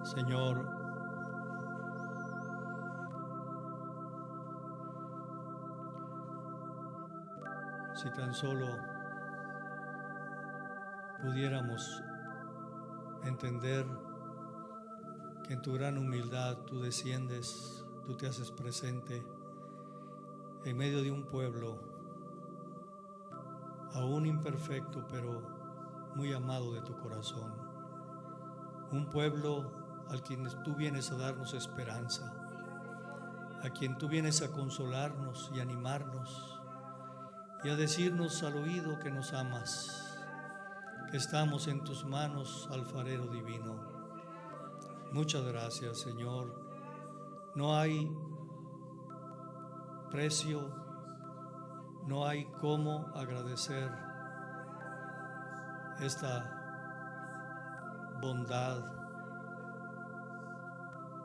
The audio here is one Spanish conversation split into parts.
Señor, si tan solo pudiéramos entender que en tu gran humildad tú desciendes, tú te haces presente en medio de un pueblo aún imperfecto, pero muy amado de tu corazón. Un pueblo al quien tú vienes a darnos esperanza, a quien tú vienes a consolarnos y animarnos y a decirnos al oído que nos amas, que estamos en tus manos, alfarero divino. Muchas gracias, Señor. No hay precio, no hay cómo agradecer esta bondad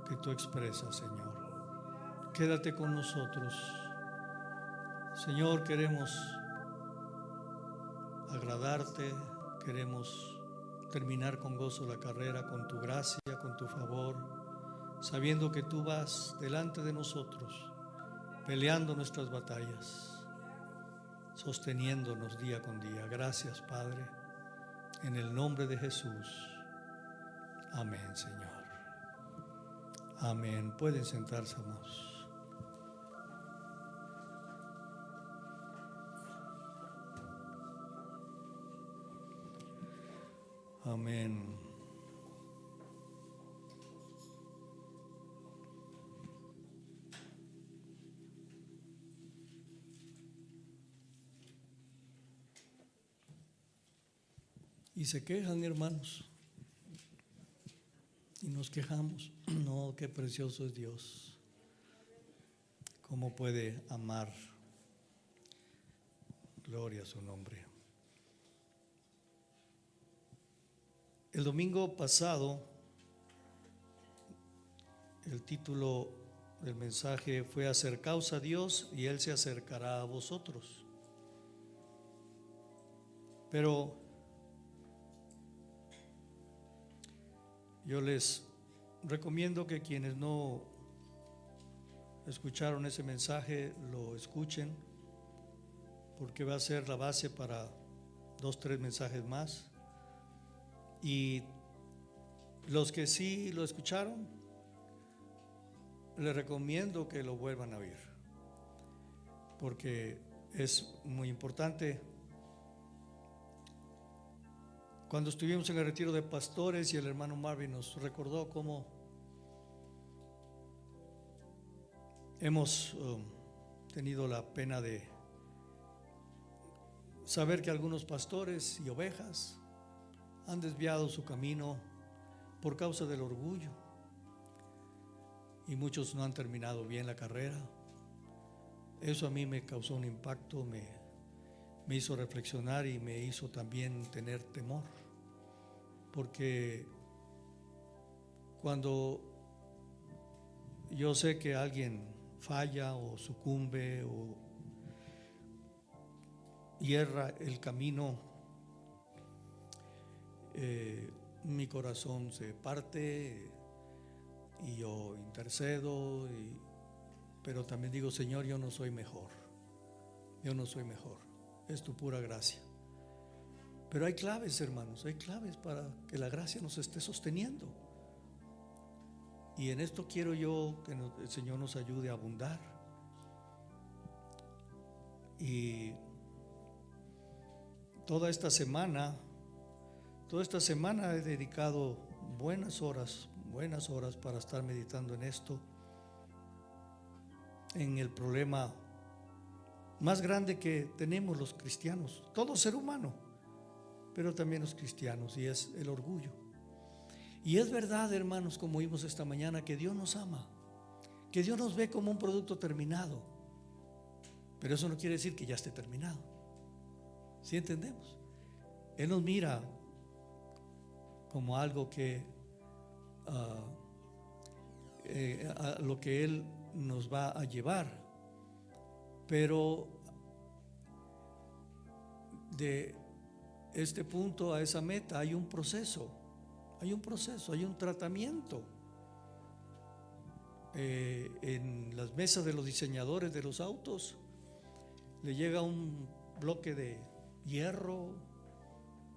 que tú expresas, Señor. Quédate con nosotros. Señor, queremos agradarte, queremos terminar con gozo la carrera, con tu gracia, con tu favor, sabiendo que tú vas delante de nosotros, peleando nuestras batallas, sosteniéndonos día con día. Gracias, Padre, en el nombre de Jesús. Amén, Señor. Amén. Pueden sentarse, amados. Amén. Y se quejan, hermanos, y nos quejamos. No, qué precioso es Dios. ¿Cómo puede amar? Gloria a su nombre. El domingo pasado, el título del mensaje fue Acercaos a Dios y Él se acercará a vosotros. Pero yo les recomiendo que quienes no escucharon ese mensaje lo escuchen, porque va a ser la base para 2 o 3 mensajes más. Y los que sí lo escucharon, les recomiendo que lo vuelvan a oír, porque es muy importante. Cuando estuvimos en el retiro de pastores y el hermano Marvin nos recordó cómo hemos tenido la pena de saber que algunos pastores y ovejas han desviado su camino por causa del orgullo, y muchos no han terminado bien la carrera. Eso a mí me causó un impacto, me hizo reflexionar y me hizo también tener temor, porque cuando yo sé que alguien falla o sucumbe o hierra el camino, mi corazón se parte y yo intercedo, pero también digo: Señor, yo no soy mejor, es tu pura gracia. Pero hay claves, hermanos, hay claves para que la gracia nos esté sosteniendo, y en esto quiero yo que el Señor nos ayude a abundar. Y toda esta semana he dedicado buenas horas para estar meditando en esto, en el problema más grande que tenemos los cristianos, todo ser humano, pero también los cristianos, y es el orgullo. Y es verdad, hermanos, como vimos esta mañana, que Dios nos ama, que Dios nos ve como un producto terminado, pero eso no quiere decir que ya esté terminado. ¿Sí entendemos? Él nos mira como algo que a lo que Él nos va a llevar, pero de este punto a esa meta hay un proceso, hay un tratamiento. en las mesas de los diseñadores de los autos, le llega un bloque de hierro,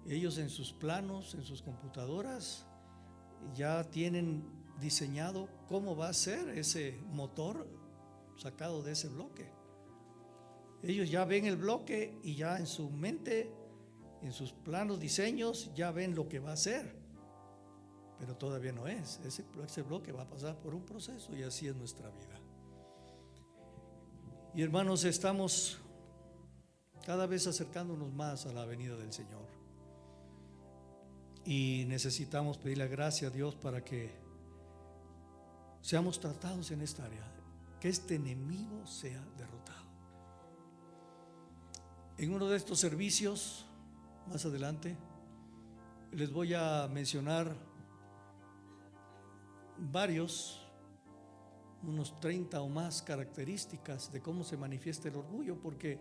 ellos en sus planos, en sus computadoras, ya tienen diseñado cómo va a ser ese motor sacado de ese bloque. Ellos ya ven el bloque y ya en su mente, en sus planos, diseños, ya ven lo que va a ser, pero todavía no es. Ese bloque va a pasar por un proceso, y así es nuestra vida. Y hermanos, estamos cada vez acercándonos más a la venida del Señor, y necesitamos pedirle gracia a Dios para que seamos tratados en esta área, que este enemigo sea derrotado. En uno de estos servicios, más adelante, les voy a mencionar unos 30 o más características de cómo se manifiesta el orgullo, porque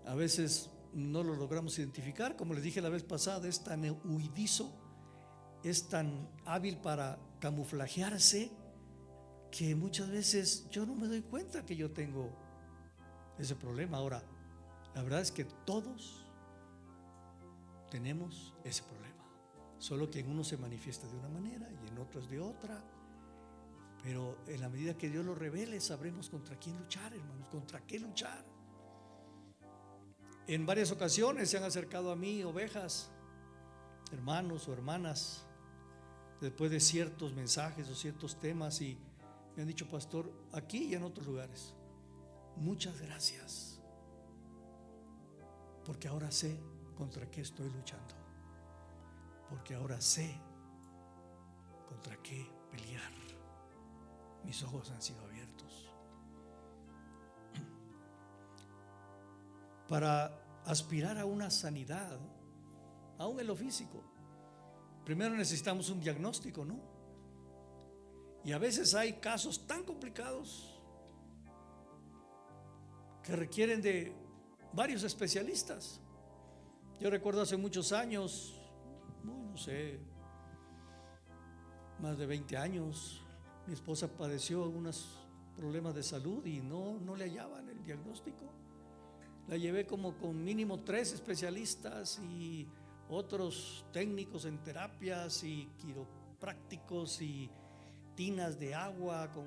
a veces no lo logramos identificar. Como les dije la vez pasada, es tan huidizo, es tan hábil para camuflajearse, que muchas veces yo no me doy cuenta que yo tengo ese problema. Ahora, la verdad es que todos tenemos ese problema, solo que en uno se manifiesta de una manera y en otros de otra. Pero en la medida que Dios lo revele, sabremos contra quién luchar, hermanos, contra qué luchar. En varias ocasiones se han acercado a mí ovejas, hermanos o hermanas, después de ciertos mensajes o ciertos temas, y me han dicho: pastor, aquí y en otros lugares, muchas gracias, porque ahora sé contra qué estoy luchando, porque ahora sé contra qué pelear. Mis ojos han sido abiertos. Para aspirar a una sanidad, aún en lo físico, primero necesitamos un diagnóstico, ¿no? Y a veces hay casos tan complicados que requieren de varios especialistas. Yo recuerdo hace muchos años, no sé, más de 20 años, mi esposa padeció algunos problemas de salud y no le hallaban el diagnóstico. La llevé como con mínimo 3 especialistas y otros técnicos en terapias y quiroprácticos y tinas de agua con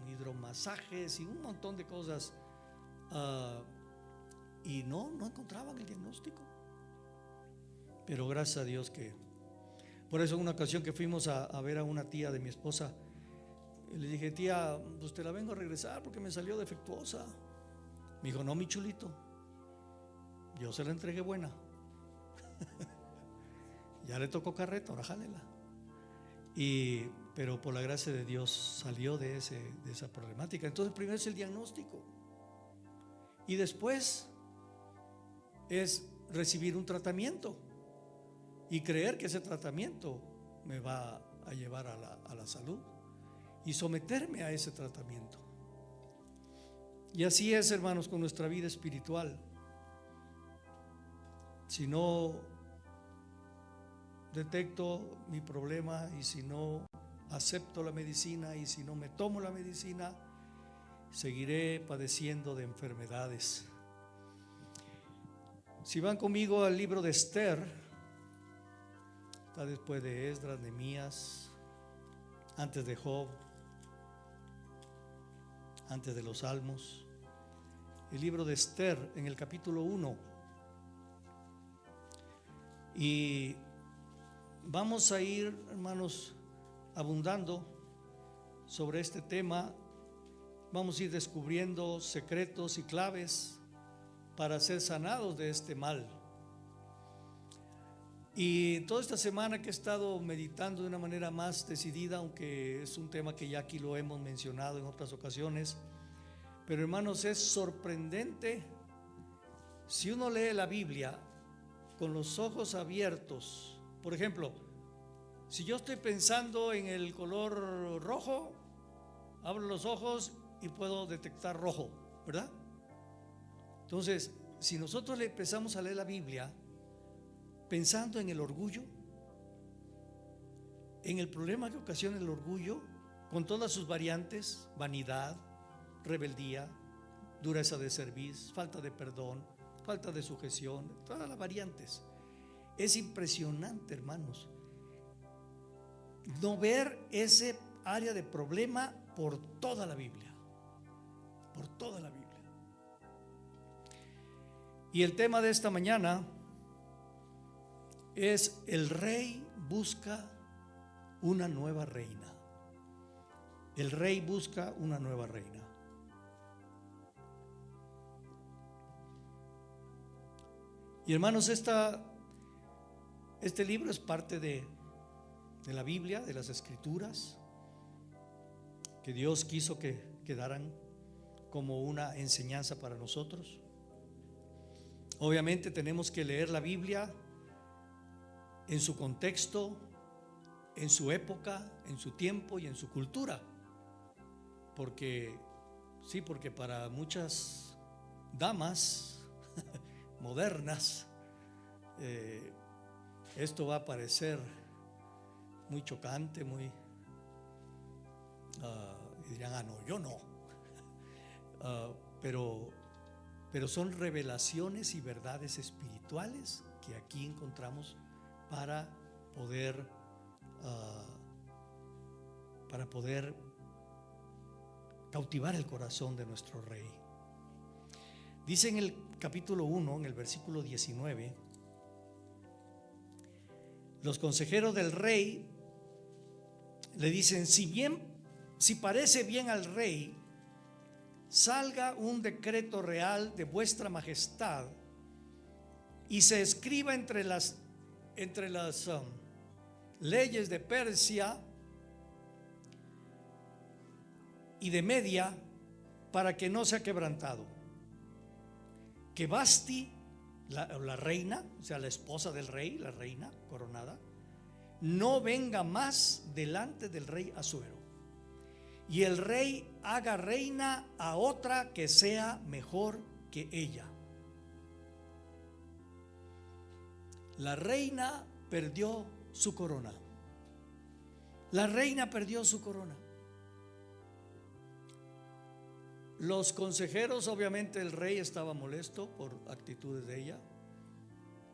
hidromasajes y un montón de cosas, y no encontraban el diagnóstico. Pero gracias a Dios que, por eso en una ocasión que fuimos a ver a una tía de mi esposa, le dije: tía, pues te la vengo a regresar porque me salió defectuosa. Me dijo: no, mi chulito, yo se la entregué buena. Ya le tocó carreta, ahora jálela. Pero por la gracia de Dios salió de esa problemática. Entonces primero es el diagnóstico, y después es recibir un tratamiento y creer que ese tratamiento me va a llevar a la salud, y someterme a ese tratamiento. Y así es, hermanos, con nuestra vida espiritual. Si no detecto mi problema, y si no acepto la medicina, y si no me tomo la medicina, seguiré padeciendo de enfermedades. Si van conmigo al libro de Esther, está después de Esdras, Nehemías, antes de Job, antes de los Salmos. El libro de Esther, en el capítulo 1. Y vamos a ir, hermanos, abundando sobre este tema. Vamos a ir descubriendo secretos y claves para ser sanados de este mal. Y toda esta semana que he estado meditando de una manera más decidida, aunque es un tema que ya aquí lo hemos mencionado en otras ocasiones, pero hermanos, es sorprendente si uno lee la Biblia con los ojos abiertos. Por ejemplo, si yo estoy pensando en el color rojo, abro los ojos y puedo detectar rojo, ¿verdad? Entonces, si nosotros le empezamos a leer la Biblia pensando en el orgullo, en el problema que ocasiona el orgullo, con todas sus variantes: vanidad, rebeldía, dureza de cerviz, falta de perdón, falta de sujeción, todas las variantes. Es impresionante, hermanos, no ver ese área de problema por toda la Biblia, por toda la Biblia. Y el tema de esta mañana es: el rey busca una nueva reina. El rey busca una nueva reina. Y hermanos, este libro es parte de la Biblia, de las Escrituras, que Dios quiso que quedaran como una enseñanza para nosotros. Obviamente tenemos que leer la Biblia en su contexto, en su época, en su tiempo y en su cultura. Porque para muchas damas modernas esto va a parecer muy chocante, muy y dirán: no, yo no. Pero son revelaciones y verdades espirituales que aquí encontramos para poder cautivar el corazón de nuestro rey. Dice en el capítulo 1, en el versículo 19, los consejeros del rey le dicen: si parece bien al rey, salga un decreto real de vuestra majestad y se escriba entre las leyes de Persia y de Media, para que no sea quebrantado, que Vasti, la reina, o sea, la esposa del rey, la reina coronada, no venga más delante del rey Asuero, y el rey haga reina a otra que sea mejor que ella. La reina perdió su corona. La reina perdió su corona. Los consejeros, obviamente el rey estaba molesto por actitudes de ella.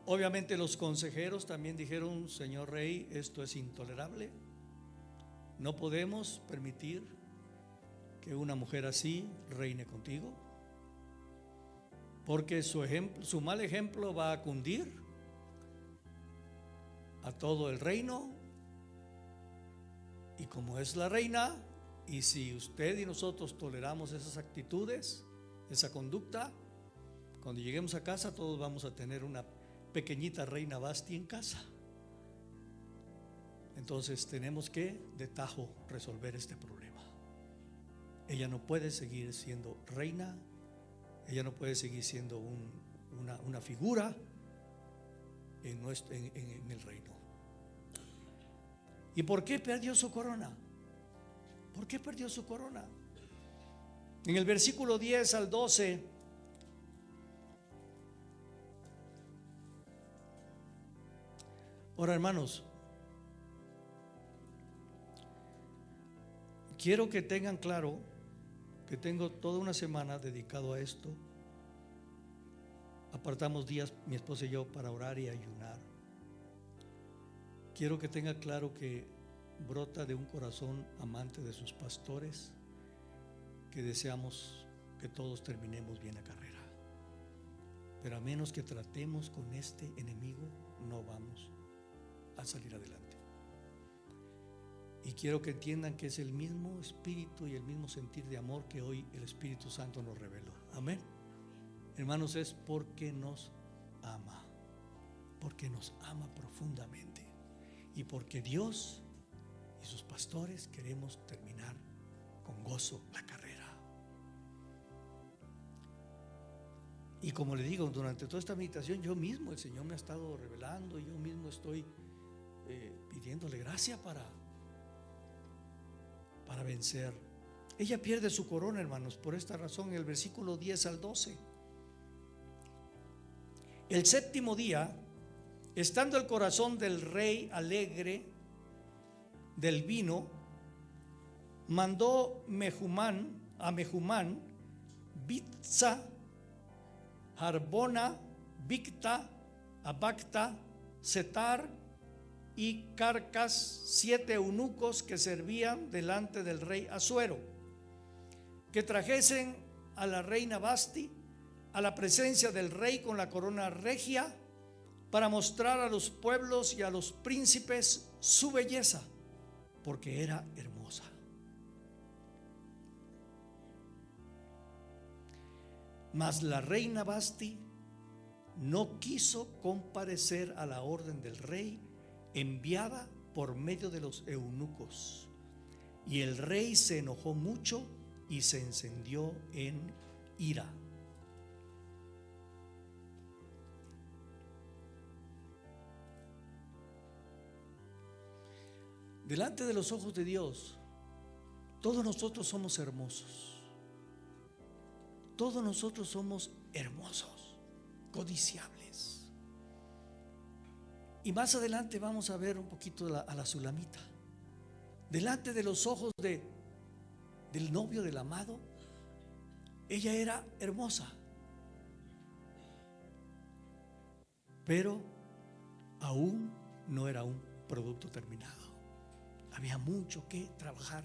Obviamente los consejeros también dijeron: señor rey, esto es intolerable. No podemos permitir que una mujer así reine contigo, porque su mal ejemplo va a cundir a todo el reino. Y como es la reina, y si usted y nosotros toleramos esas actitudes, esa conducta, cuando lleguemos a casa todos vamos a tener una pequeñita reina Vasti en casa. Entonces tenemos que de tajo resolver este problema. Ella no puede seguir siendo reina, ella no puede seguir siendo una figura en el reino. ¿Y por qué perdió su corona? ¿Por qué perdió su corona? En el versículo 10 al 12, ahora, hermanos, quiero que tengan claro que tengo toda una semana dedicado a esto. Apartamos días, mi esposa y yo, para orar y ayunar. Quiero que tenga claro que brota de un corazón amante de sus pastores, que deseamos que todos terminemos bien la carrera. Pero a menos que tratemos con este enemigo, no vamos a salir adelante. Y quiero que entiendan que es el mismo espíritu y el mismo sentir de amor que hoy el Espíritu Santo nos reveló. Amén. Hermanos, es porque nos ama profundamente, y porque Dios y sus pastores queremos terminar con gozo la carrera. Y como le digo, durante toda esta meditación, yo mismo, el Señor me ha estado revelando, yo mismo estoy pidiéndole gracia para vencer. Ella pierde su corona, hermanos, por esta razón, en el versículo 10 al 12. El séptimo día, estando el corazón del rey alegre del vino, mandó a Mehumán, Bizza, Harbona, Bicta, Abacta, Setar y Carcas, 7 eunucos que servían delante del rey Asuero, que trajesen a la reina Vasti a la presencia del rey con la corona regia, para mostrar a los pueblos y a los príncipes su belleza, porque era hermosa. Mas la reina Vasti no quiso comparecer a la orden del rey enviada por medio de los eunucos, y el rey se enojó mucho y se encendió en ira. Delante de los ojos de Dios, todos nosotros somos hermosos. Todos nosotros somos hermosos, codiciables. Y más adelante vamos a ver un poquito a la Sulamita. Delante de los ojos del novio, del amado, ella era hermosa, pero aún no era un producto terminado. Había mucho que trabajar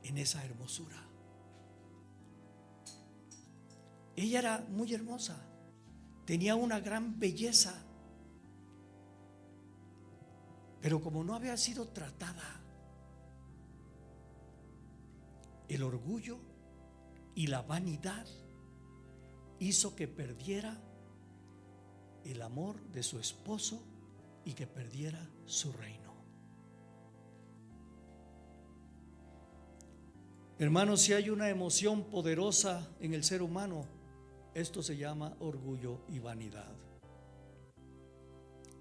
en esa hermosura. Ella era muy hermosa, tenía una gran belleza, pero como no había sido tratada, el orgullo y la vanidad hizo que perdiera el amor de su esposo y que perdiera su reino. Hermanos, si hay una emoción poderosa en el ser humano, esto se llama orgullo y vanidad.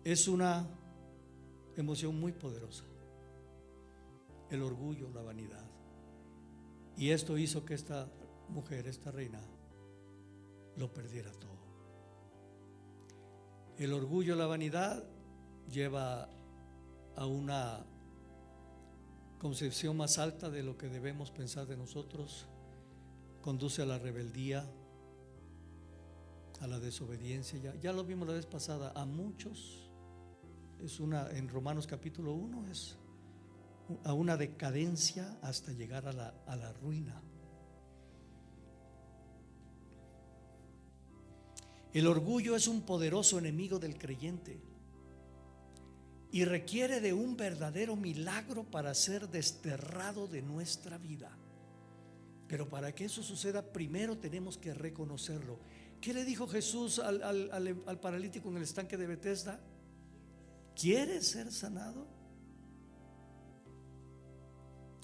Es una emoción muy poderosa, el orgullo, la vanidad. Y esto hizo que esta mujer, esta reina, lo perdiera todo. El orgullo, la vanidad lleva a una concepción más alta de lo que debemos pensar de nosotros, conduce a la rebeldía, a la desobediencia. Ya lo vimos la vez pasada, a muchos en Romanos capítulo 1 es a una decadencia hasta llegar a la ruina. El orgullo es un poderoso enemigo del creyente y requiere de un verdadero milagro para ser desterrado de nuestra vida. Pero para que eso suceda, primero tenemos que reconocerlo. ¿Qué le dijo Jesús al paralítico en el estanque de Betesda? ¿Quieres ser sanado?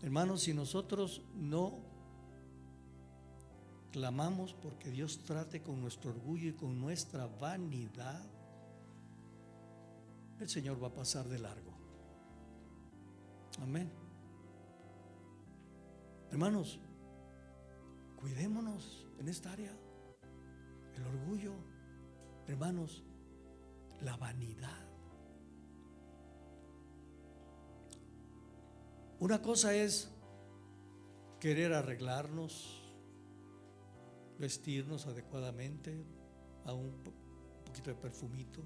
Hermanos, si nosotros no clamamos porque Dios trate con nuestro orgullo y con nuestra vanidad, el Señor va a pasar de largo. Amén. Hermanos, cuidémonos en esta área. El orgullo, hermanos, la vanidad. Una cosa es querer arreglarnos, vestirnos adecuadamente, a un poquito de perfumito.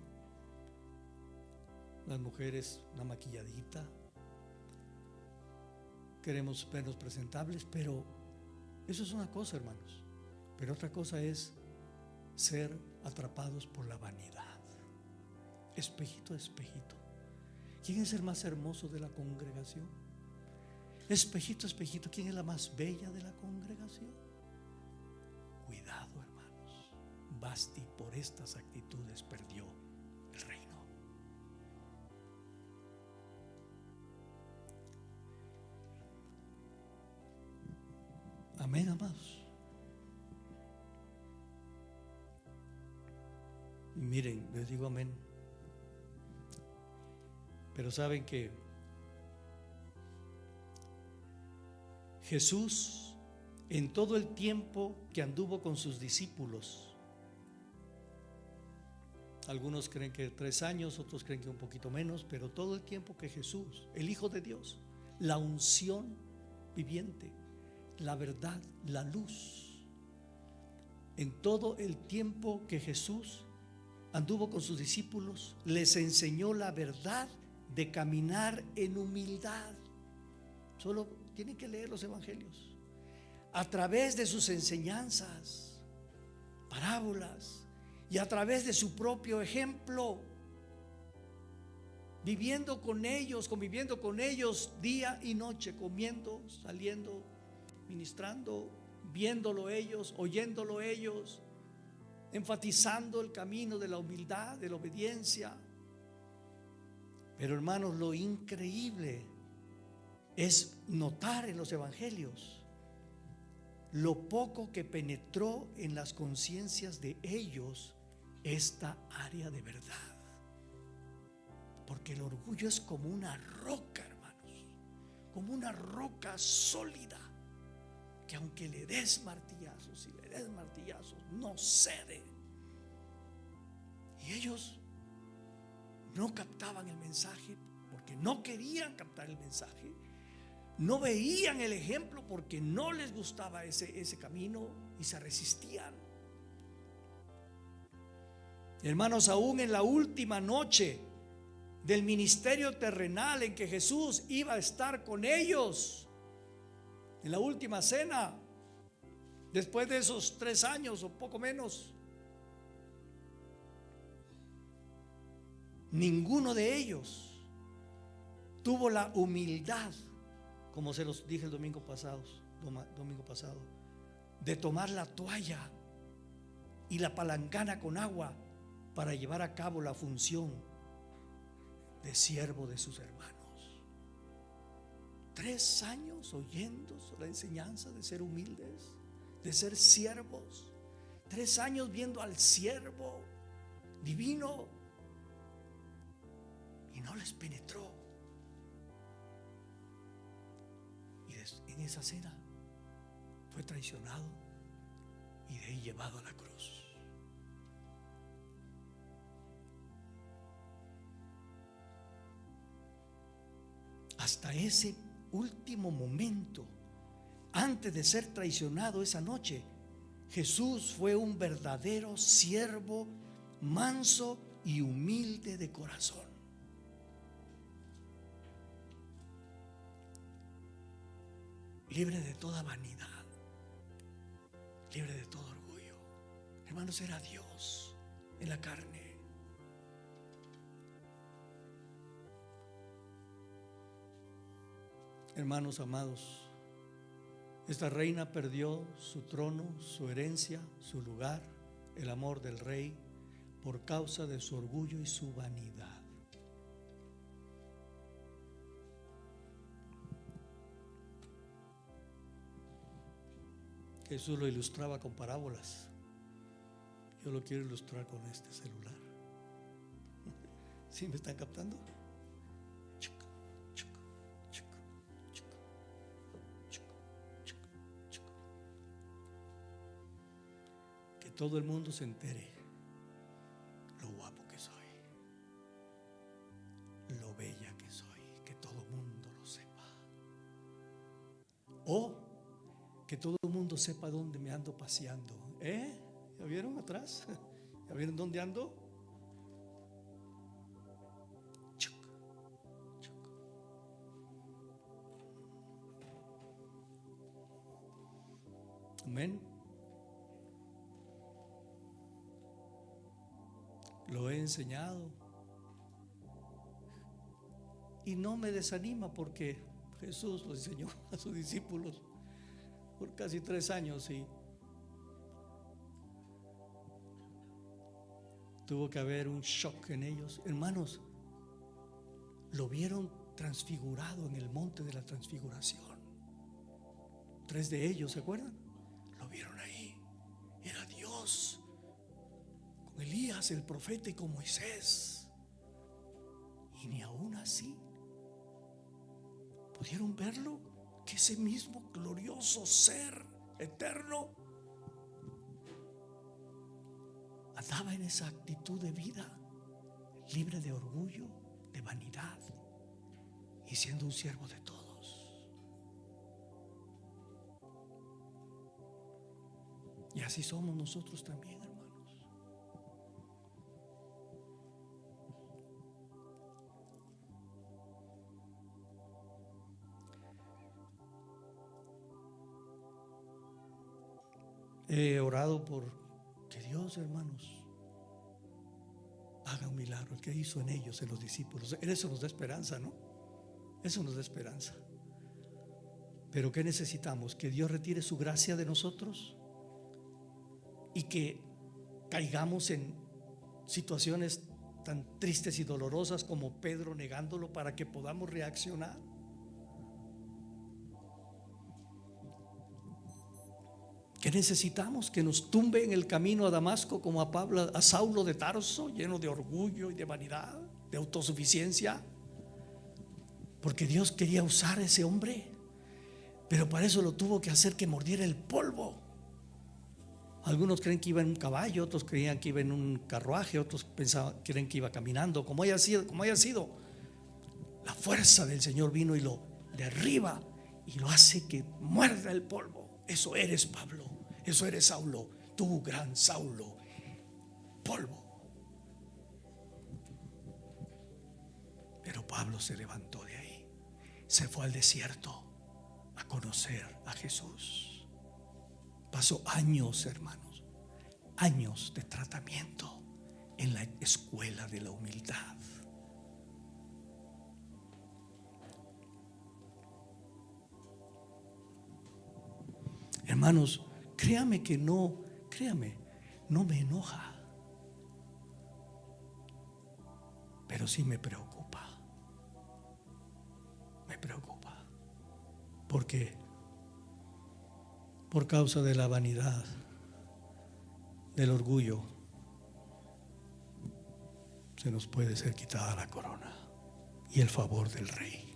Las mujeres, una maquilladita. Queremos vernos presentables, pero eso es una cosa, hermanos. Pero otra cosa es ser atrapados por la vanidad. Espejito, espejito. ¿Quién es el más hermoso de la congregación? Espejito, espejito. ¿Quién es la más bella de la congregación? Cuidado, hermanos. Vasti por estas actitudes perdió el reino. Amén, amados. Y miren, les digo amén. Pero saben que Jesús, en todo el tiempo que anduvo con sus discípulos, algunos creen que 3 años, otros creen que un poquito menos, pero todo el tiempo que Jesús, el Hijo de Dios, la unción viviente, la verdad, la luz. En todo el tiempo que Jesús anduvo con sus discípulos, les enseñó la verdad de caminar en humildad. Solo tienen que leer los evangelios. A través de sus enseñanzas, parábolas, y a través de su propio ejemplo, viviendo con ellos, conviviendo con ellos día y noche, comiendo, saliendo, ministrando, viéndolo ellos, oyéndolo ellos, enfatizando el camino de la humildad, de la obediencia. Pero hermanos, lo increíble es notar en los evangelios lo poco que penetró en las conciencias de ellos esta área de verdad. Porque el orgullo es como una roca, hermanos, como una roca sólida, que aunque le des martillazos y le des martillazos, no cede. Y ellos no captaban el mensaje porque no querían captar el mensaje, no veían el ejemplo porque no les gustaba ese camino y se resistían. Hermanos, aún en la última noche del ministerio terrenal en que Jesús iba a estar con ellos, en la última cena, después de esos 3 años o poco menos, ninguno de ellos tuvo la humildad, como se los dije el domingo pasado, de tomar la toalla y la palangana con agua para llevar a cabo la función de siervo de sus hermanos. 3 años oyendo la enseñanza de ser humildes, de ser siervos. 3 años viendo al siervo divino y no les penetró. Y en esa cena fue traicionado y de ahí llevado a la cruz. Hasta ese último momento, antes de ser traicionado esa noche, Jesús fue un verdadero siervo, manso y humilde de corazón. Libre de toda vanidad, libre de todo orgullo. Hermanos, era Dios en la carne. Hermanos amados, esta reina perdió su trono, su herencia, su lugar, el amor del rey, por causa de su orgullo y su vanidad. Jesús lo ilustraba con parábolas. Yo lo quiero ilustrar con este celular. ¿Sí me están captando? Que todo el mundo se entere lo guapo que soy, lo bella que soy, que todo el mundo lo sepa. O que todo el mundo sepa dónde me ando paseando. ¿Ya vieron atrás? ¿Ya vieron dónde ando? Chuc, chuc. Amén. Lo he enseñado y no me desanima, porque Jesús lo enseñó a sus discípulos por casi 3 años y tuvo que haber un shock en ellos. Hermanos, lo vieron transfigurado en el monte de la transfiguración. 3 de ellos, ¿se acuerdan? Lo vieron ahí. Era Dios con Elías el profeta y con Moisés. Y ni aún así pudieron verlo, que ese mismo glorioso ser eterno andaba en esa actitud de vida, libre de orgullo, de vanidad y siendo un siervo de todos. Y así somos nosotros también, hermanos. He orado por que Dios, hermanos, haga un milagro, el que hizo en ellos, en los discípulos. Eso nos da esperanza, ¿no? Eso nos da esperanza. Pero ¿qué necesitamos? Que Dios retire su gracia de nosotros y que caigamos en situaciones tan tristes y dolorosas como Pedro negándolo, para que podamos reaccionar. ¿Qué necesitamos? Que nos tumbe en el camino a Damasco como a Pablo, a Saulo de Tarso, lleno de orgullo y de vanidad, de autosuficiencia, porque Dios quería usar a ese hombre, pero para eso lo tuvo que hacer que mordiera el polvo. Algunos creen que iba en un caballo, otros creían que iba en un carruaje, otros creen que iba caminando. Como haya sido, la fuerza del Señor vino y lo derriba y lo hace que muerda el polvo. Eso eres, Pablo, eso eres, Saulo, tú gran Saulo, polvo. Pero Pablo se levantó de ahí, se fue al desierto a conocer a Jesús. Pasó años, hermanos, años de tratamiento en la escuela de la humildad. Hermanos, créame, no me enoja, pero sí me preocupa. Porque por causa de la vanidad, del orgullo, se nos puede ser quitada la corona y el favor del Rey.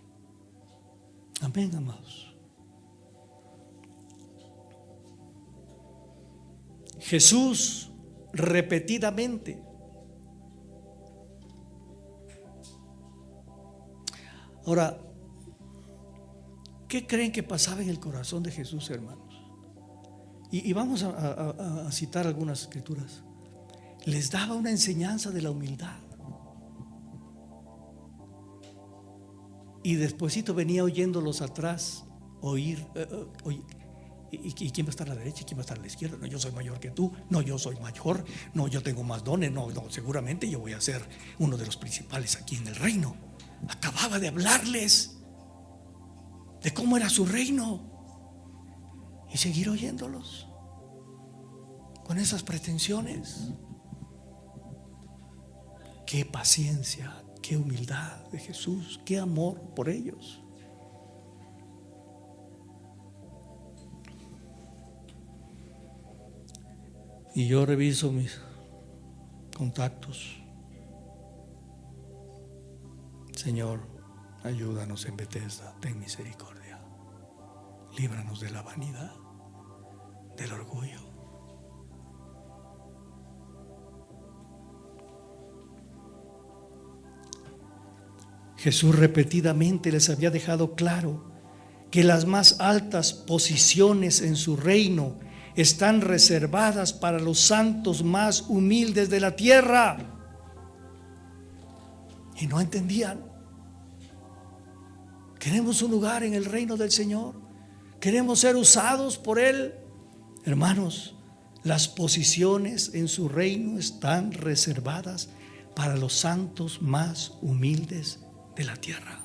Amén, amados. Jesús repetidamente ahora, ¿qué creen que pasaba en el corazón de Jesús, hermanos? Y vamos a citar algunas escrituras. Les daba una enseñanza de la humildad, y despuesito venía oyéndolos atrás oír. ¿Y quién va a estar a la derecha y quién va a estar a la izquierda? No, yo soy mayor que tú. No, yo soy mayor. No, yo tengo más dones. No, seguramente yo voy a ser uno de los principales aquí en el reino. Acababa de hablarles de cómo era su reino y seguir oyéndolos con esas pretensiones. Qué paciencia, qué humildad de Jesús, qué amor por ellos. Y yo reviso mis contactos. Señor, ayúdanos en Bethesda, ten misericordia. Líbranos de la vanidad, del orgullo. Jesús repetidamente les había dejado claro que las más altas posiciones en su reino están reservadas para los santos más humildes de la tierra. Y no entendían. Queremos un lugar en el reino del Señor. Queremos ser usados por Él. Hermanos, las posiciones en su reino están reservadas para los santos más humildes de la tierra.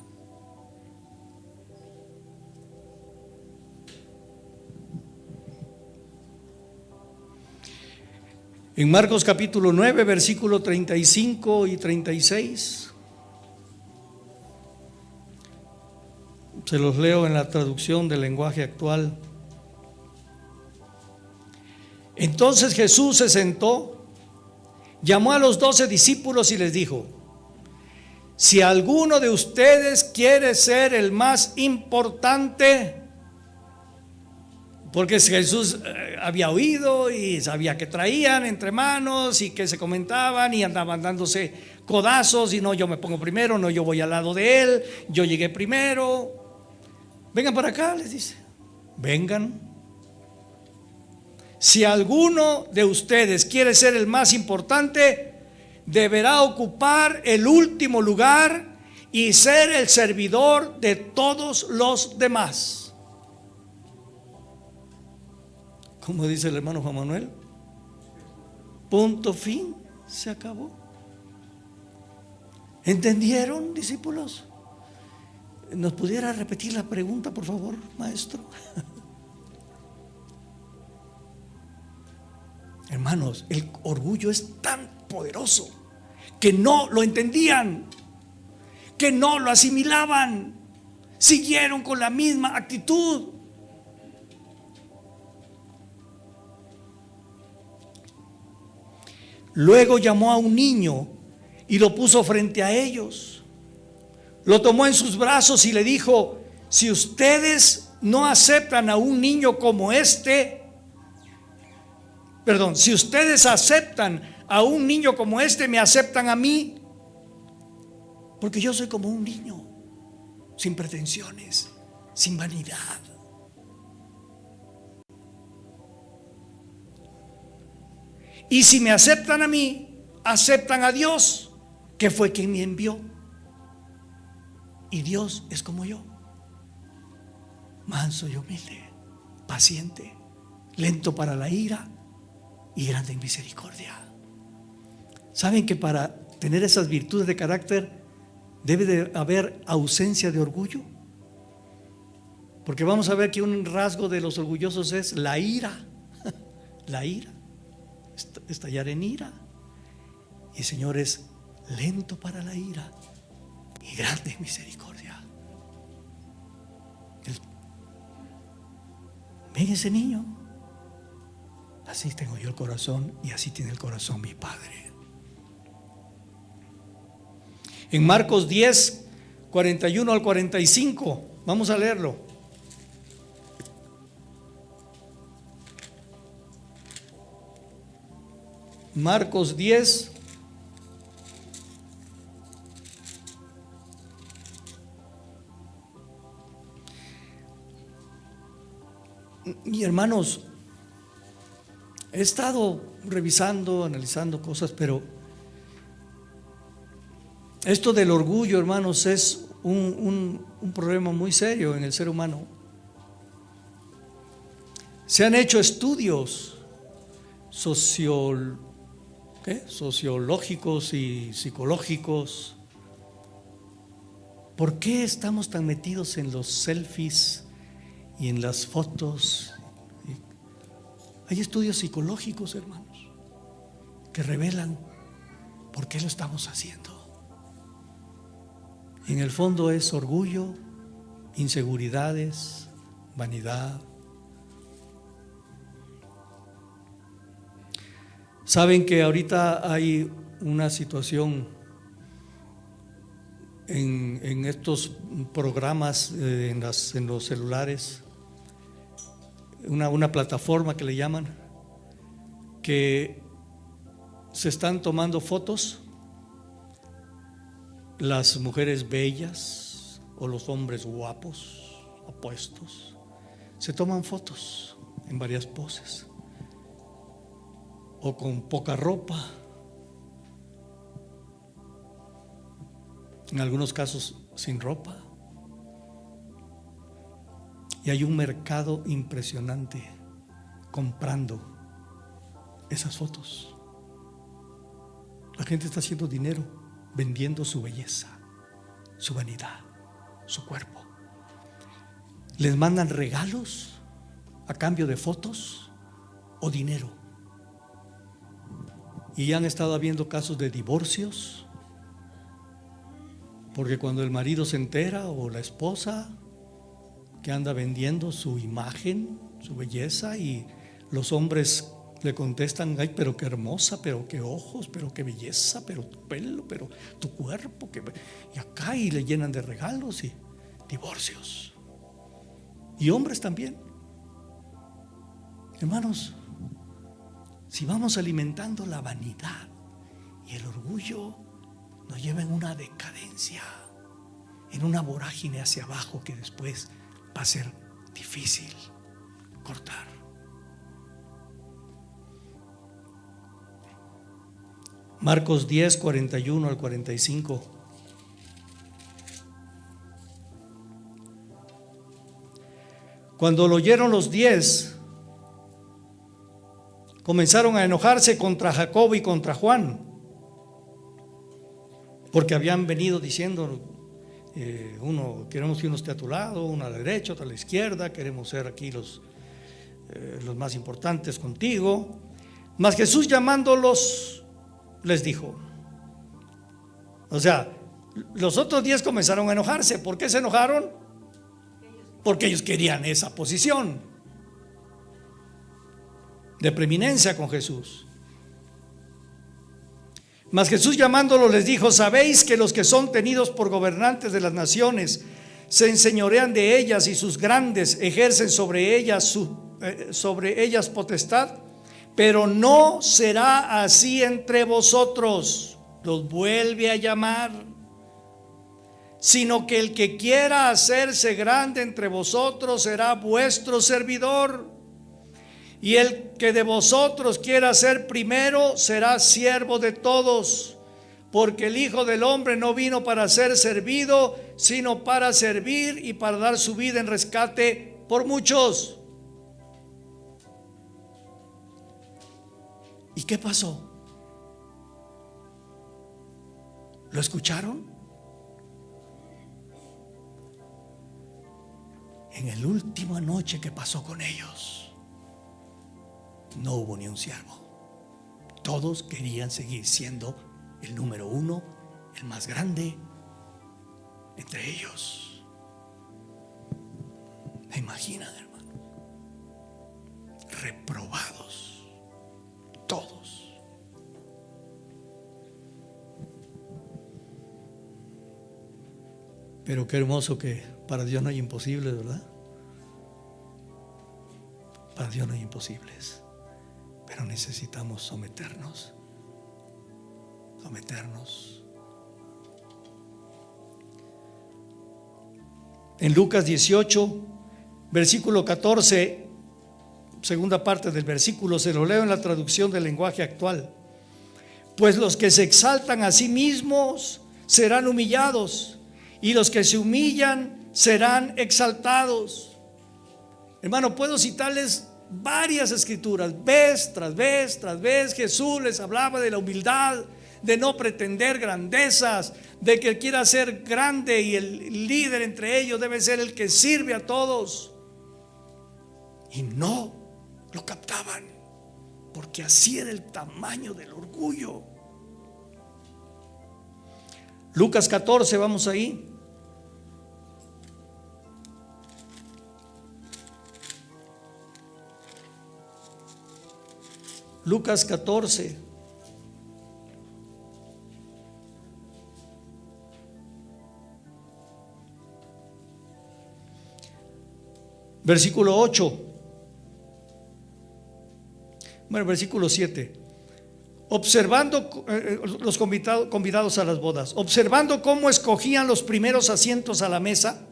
En Marcos capítulo 9, versículo 35 y 36, se los leo en la traducción del lenguaje actual. Entonces Jesús se sentó, llamó a los 12 discípulos y les dijo: si alguno de ustedes quiere ser el más importante, porque Jesús había oído y sabía que traían entre manos y que se comentaban y andaban dándose codazos, y no, yo me pongo primero, no, yo voy al lado de él, yo llegué primero. Vengan para acá, les dice, vengan. Si alguno de ustedes quiere ser el más importante, deberá ocupar el último lugar y ser el servidor de todos los demás. Como dice el hermano Juan Manuel, punto, fin, se acabó. ¿Entendieron, discípulos? ¿Nos pudiera repetir la pregunta, por favor, maestro? Hermanos, el orgullo es tan poderoso que no lo entendían, que no lo asimilaban, siguieron con la misma actitud. Luego llamó a un niño y lo puso frente a ellos. Lo tomó en sus brazos y le dijo: si ustedes no aceptan a un niño como si ustedes aceptan a un niño como este, me aceptan a mí, porque yo soy como un niño, sin pretensiones, sin vanidad. Y si me aceptan a mí, aceptan a Dios, que fue quien me envió. Y Dios es como yo, manso y humilde, paciente, lento para la ira y grande en misericordia. ¿Saben que para tener esas virtudes de carácter debe de haber ausencia de orgullo? Porque vamos a ver que un rasgo de los orgullosos es la ira. La ira, estallar en ira. Y el Señor es lento para la ira y grande en misericordia. ¿Ven ese niño? Así tengo yo el corazón y así tiene el corazón mi Padre. En Marcos 10, 41 al 45, vamos a leerlo. Marcos 10, y hermanos, he estado revisando, analizando cosas, pero esto del orgullo, hermanos, es un problema muy serio en el ser humano. Se han hecho estudios sociológicos y psicológicos. ¿Por qué estamos tan metidos en los selfies y en las fotos? Hay estudios psicológicos, hermanos, que revelan por qué lo estamos haciendo. En el fondo es orgullo, inseguridades, vanidad. Saben que ahorita hay una situación en estos programas, en los celulares, una plataforma que le llaman, que se están tomando fotos, las mujeres bellas o los hombres guapos, apuestos, se toman fotos en varias poses, o con poca ropa, en algunos casos sin ropa. Y hay un mercado impresionante comprando esas fotos. La gente está haciendo dinero vendiendo su belleza, su vanidad, su cuerpo. Les mandan regalos a cambio de fotos o dinero. Y han estado habiendo casos de divorcios, porque cuando el marido se entera, o la esposa, que anda vendiendo su imagen, su belleza, y los hombres le contestan: ay, pero qué hermosa, pero qué ojos, pero qué belleza, pero tu pelo, pero tu cuerpo, y acá, y le llenan de regalos y divorcios. Y hombres también. Hermanos, si vamos alimentando la vanidad y el orgullo, nos lleva en una decadencia, en una vorágine hacia abajo que después va a ser difícil cortar. Marcos 10, 41 al 45. Cuando lo oyeron los 10, comenzaron a enojarse contra Jacobo y contra Juan, porque habían venido diciendo, uno, queremos que uno esté a tu lado, uno a la derecha, otro a la izquierda, queremos ser aquí los más importantes contigo. Mas Jesús, llamándolos, les dijo, o sea, los otros 10 comenzaron a enojarse. ¿Por qué se enojaron? Porque ellos querían esa posición de preeminencia con Jesús. Mas Jesús, llamaándolos, les dijo: ¿sabéis que los que son tenidos por gobernantes de las naciones se enseñorean de ellas, y sus grandes ejercen sobre ellas potestad? Pero no será así entre vosotros. Los vuelve a llamar. Sino que el que quiera hacerse grande entre vosotros será vuestro servidor. Y el que de vosotros quiera ser primero será siervo de todos. Porque el Hijo del Hombre no vino para ser servido, sino para servir y para dar su vida en rescate por muchos. ¿Y qué pasó? ¿Lo escucharon? En la última noche que pasó con ellos, no hubo ni un siervo. Todos querían seguir siendo el número uno, el más grande entre ellos. ¿Me imaginan, hermano? Reprobados todos. Pero qué hermoso que para Dios no hay imposibles, ¿verdad? Para Dios no hay imposibles. Pero necesitamos someternos. En Lucas 18, versículo 14, segunda parte del versículo, se lo leo en la traducción del lenguaje actual. Pues los que se exaltan a sí mismos serán humillados, y los que se humillan serán exaltados. Hermano, puedo citarles varias escrituras. Vez tras vez tras vez Jesús les hablaba de la humildad, de no pretender grandezas, de que quiera ser grande, y el líder entre ellos debe ser el que sirve a todos. Y no lo captaban, porque así era el tamaño del orgullo. Lucas 14, vamos ahí. Lucas 14, versículo 8. Bueno, versículo 7. Observando los convidados a las bodas, observando cómo escogían los primeros asientos a la mesa,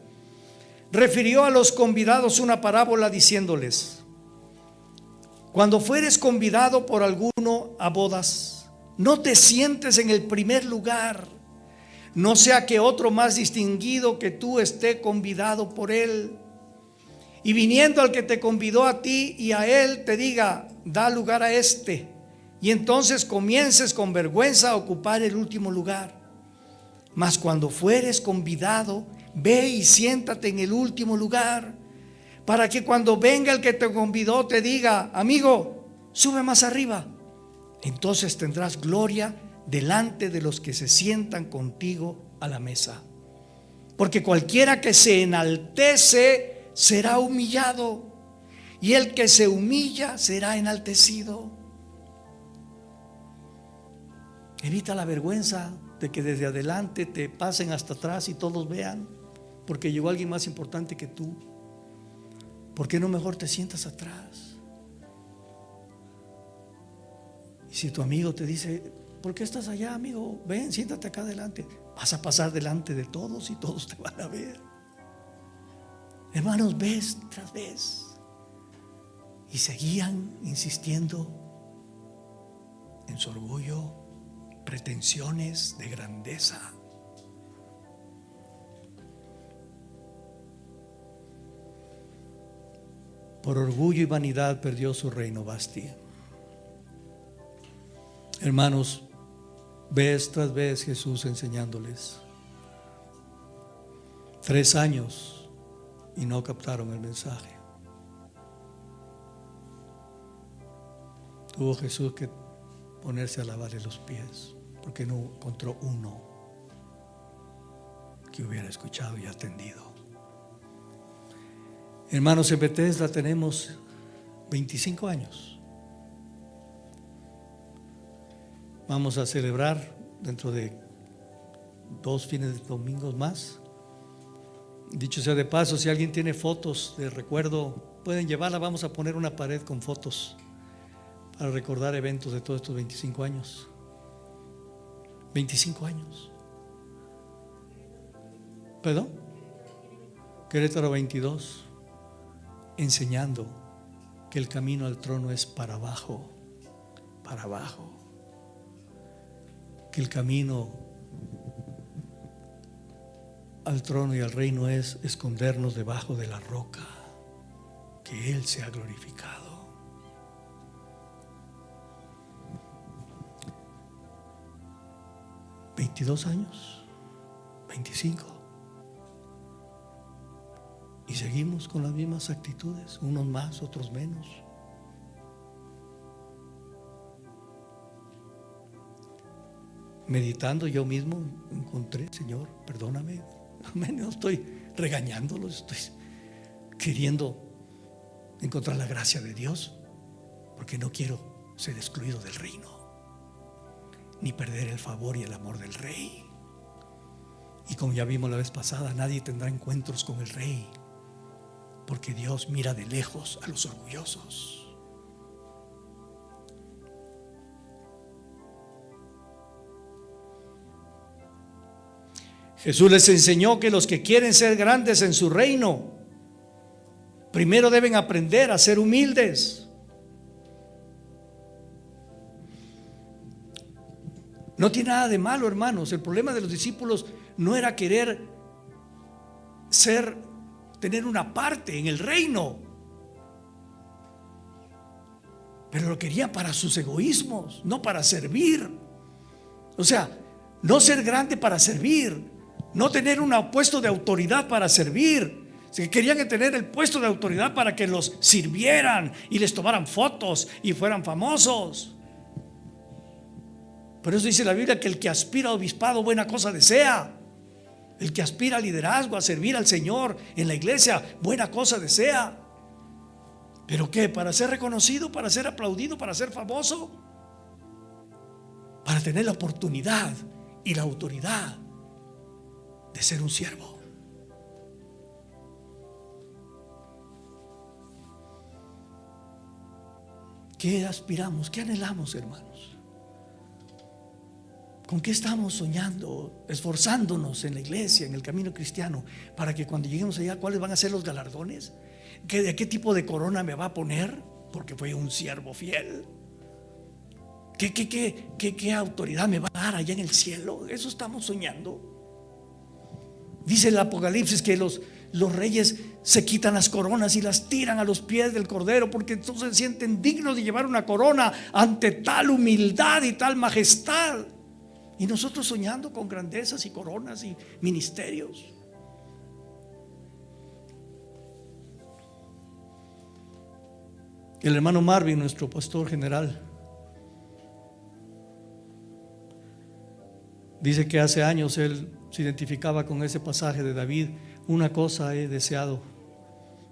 refirió a los convidados una parábola diciéndoles: cuando fueres convidado por alguno a bodas, no te sientes en el primer lugar, no sea que otro más distinguido que tú esté convidado por él, y viniendo al que te convidó a ti y a él te diga: da lugar a este, y entonces comiences con vergüenza a ocupar el último lugar. Mas cuando fueres convidado, ve y siéntate en el último lugar, para que cuando venga el que te convidó te diga: amigo, sube más arriba. Entonces tendrás gloria delante de los que se sientan contigo a la mesa. Porque cualquiera que se enaltece será humillado, y el que se humilla será enaltecido. Evita la vergüenza de que desde adelante te pasen hasta atrás y todos vean, porque llegó alguien más importante que tú. ¿Por qué no mejor te sientas atrás? Y si tu amigo te dice: ¿por qué estás allá, amigo? Ven, siéntate acá adelante. Vas a pasar delante de todos y todos te van a ver. Hermanos, vez tras vez. Y seguían insistiendo en su orgullo pretensiones de grandeza. Por orgullo y vanidad perdió su reino Vasti. Hermanos, vez tras vez Jesús enseñándoles. 3 años y no captaron el mensaje. Tuvo Jesús que ponerse a lavarle los pies, porque no encontró uno que hubiera escuchado y atendido. Hermanos, en Bethesda tenemos 25 años. Vamos a celebrar dentro de 2 fines de domingo más. Dicho sea de paso, si alguien tiene fotos de recuerdo, pueden llevarla. Vamos a poner una pared con fotos para recordar eventos de todos estos 25 años. 25 años. ¿Perdón? Querétaro 22. Enseñando que el camino al trono es para abajo, para abajo. Que el camino al trono y al reino es escondernos debajo de la roca, que Él sea glorificado. ¿22 años? ¿25? Y seguimos con las mismas actitudes, unos más, otros menos. Meditando yo mismo encontré, Señor, perdóname, no estoy regañándolos, estoy queriendo encontrar la gracia de Dios, porque no quiero ser excluido del reino, ni perder el favor y el amor del Rey. Y como ya vimos la vez pasada, nadie tendrá encuentros con el Rey, porque Dios mira de lejos a los orgullosos. Jesús les enseñó que los que quieren ser grandes en su reino, primero deben aprender a ser humildes. No tiene nada de malo, hermanos. El problema de los discípulos no era querer tener una parte en el reino, pero lo querían para sus egoísmos, no para servir. O sea, no ser grande para servir, no tener un puesto de autoridad para servir. Querían tener el puesto de autoridad para que los sirvieran y les tomaran fotos y fueran famosos. Por eso dice la Biblia que el que aspira a obispado buena cosa desea. El que aspira a liderazgo, a servir al Señor en la iglesia, buena cosa desea. ¿Pero qué? ¿Para ser reconocido? ¿Para ser aplaudido? ¿Para ser famoso? Para tener la oportunidad y la autoridad de ser un siervo. ¿Qué aspiramos? ¿Qué anhelamos, hermanos? ¿Con qué estamos soñando, esforzándonos en la iglesia, en el camino cristiano, para que cuando lleguemos allá, cuáles van a ser los galardones? ¿De qué tipo de corona me va a poner? Porque fue un siervo fiel. ¿Qué autoridad me va a dar allá en el cielo? Eso estamos soñando. Dice el Apocalipsis que los reyes se quitan las coronas y las tiran a los pies del Cordero, porque entonces se sienten dignos de llevar una corona ante tal humildad y tal majestad. Y nosotros soñando con grandezas y coronas y ministerios. El hermano Marvin, nuestro pastor general, dice que hace años él se identificaba con ese pasaje de David: una cosa he deseado,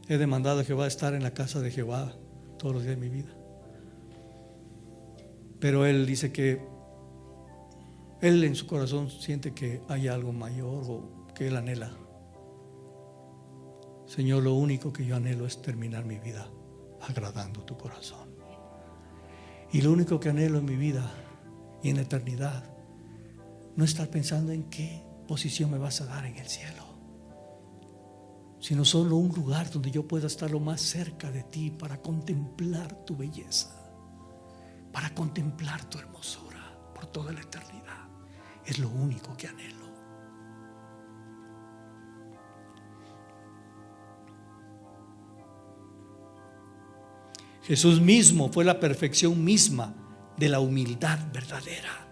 he demandado a Jehová, estar en la casa de Jehová todos los días de mi vida. Pero él dice que él en su corazón siente que hay algo mayor o que él anhela. Señor, lo único que yo anhelo es terminar mi vida agradando tu corazón. Y lo único que anhelo en mi vida y en la eternidad, no estar pensando en qué posición me vas a dar en el cielo, sino solo un lugar donde yo pueda estar lo más cerca de ti para contemplar tu belleza, para contemplar tu hermosura. por toda la eternidad. Es lo único que anhelo. Jesús mismo fue la perfección misma de la humildad verdadera,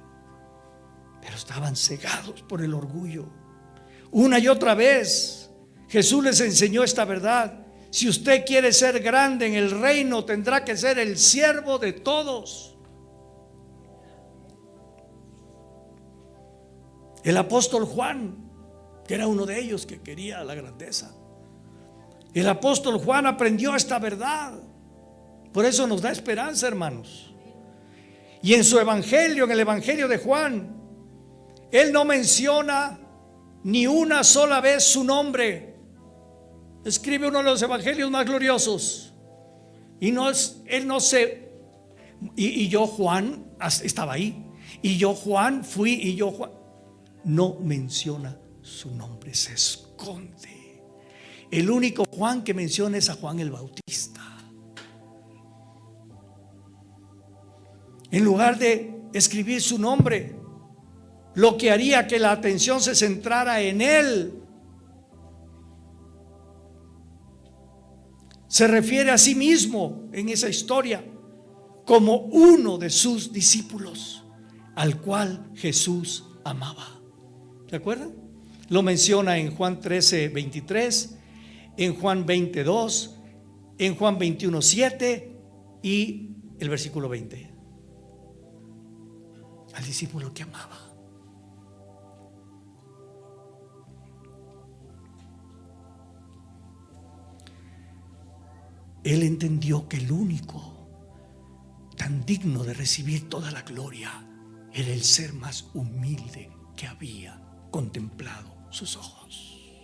pero estaban cegados por el orgullo. Una y otra vez Jesús les enseñó esta verdad: si usted quiere ser grande en el reino, tendrá que ser el siervo de todos. El apóstol Juan, que era uno de ellos que quería la grandeza, el apóstol Juan aprendió esta verdad. Por eso nos da esperanza, hermanos. Y en su evangelio, en el evangelio de Juan, él no menciona ni una sola vez su nombre. Escribe uno de los evangelios más gloriosos. Y yo Juan estaba ahí. Y yo Juan fui, y yo Juan. No menciona su nombre, se esconde. El único Juan que menciona es a Juan el Bautista. En lugar de escribir su nombre, lo que haría que la atención se centrara en él, se refiere a sí mismo en esa historia como uno de sus discípulos, al cual Jesús amaba. ¿Se acuerdan? Lo menciona en Juan 13:23, en Juan 20:2, en Juan 21:7 y el versículo 20. Al discípulo que amaba. Él entendió que el único tan digno de recibir toda la gloria era el ser más humilde que había contemplado sus ojos.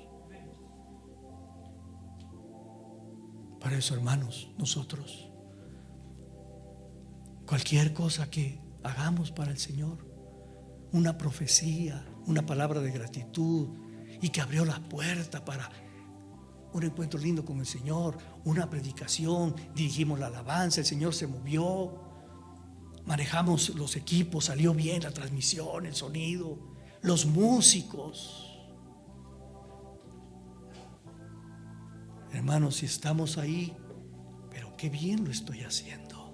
Para eso, hermanos, nosotros, cualquier cosa que hagamos para el Señor, una profecía, una palabra de gratitud, y que abrió la puerta para un encuentro lindo con el Señor, una predicación, dirigimos la alabanza, el Señor se movió, manejamos los equipos, salió bien la transmisión, el sonido, los músicos. Hermanos, si estamos ahí, pero qué bien lo estoy haciendo,